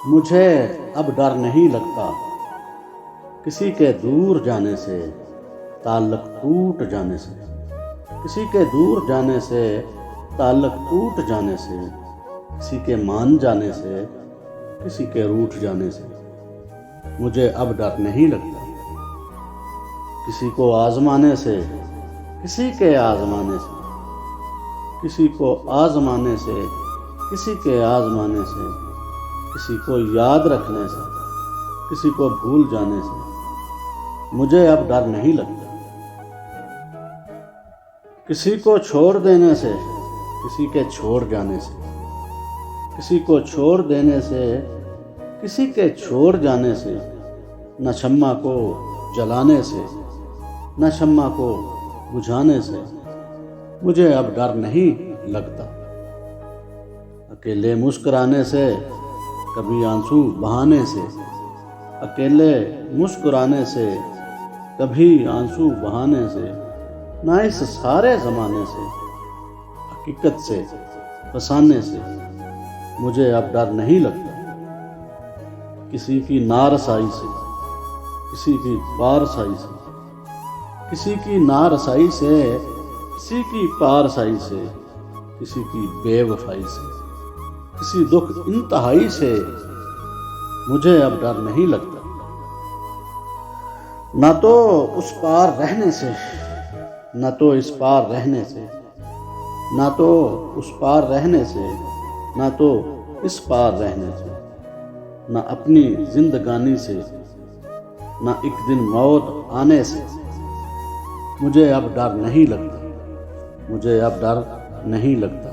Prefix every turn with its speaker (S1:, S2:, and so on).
S1: मुझे अब डर नहीं लगता किसी के दूर जाने से, ताल्लुक टूट जाने से। किसी के दूर जाने से, ताल्लुक टूट जाने से, किसी के मान जाने से, किसी के रूठ जाने से। मुझे अब डर नहीं लगता किसी को आजमाने से, किसी के आजमाने से, किसी को आजमाने से, किसी के आजमाने से, किसी को याद रखने से, किसी को भूल जाने से। मुझे अब डर नहीं लगता किसी को छोड़ देने से, किसी के छोड़ जाने से, किसी को छोड़ देने से, किसी के छोड़ जाने से। न शम्मा को जलाने से, न शम्मा को बुझाने से। मुझे अब डर नहीं लगता अकेले मुस्कुराने से, कभी आंसू बहाने से। अकेले मुस्कुराने से, कभी आंसू बहाने से। ना इस सारे ज़माने से, हकीकत से फसाने से। मुझे अब डर नहीं लगता किसी की नारसाई से, किसी की पारसाई से। किसी की नारसाई से, किसी की पारसाई से, किसी की बेवफाई से, किसी दुख इंतहाई से। मुझे अब डर नहीं लगता ना तो उस पार रहने से, ना तो इस पार रहने से, ना तो उस पार रहने से, ना तो इस पार रहने से। ना अपनी जिंदगानी से, ना एक दिन मौत आने से। मुझे अब डर नहीं लगता, मुझे अब डर नहीं लगता।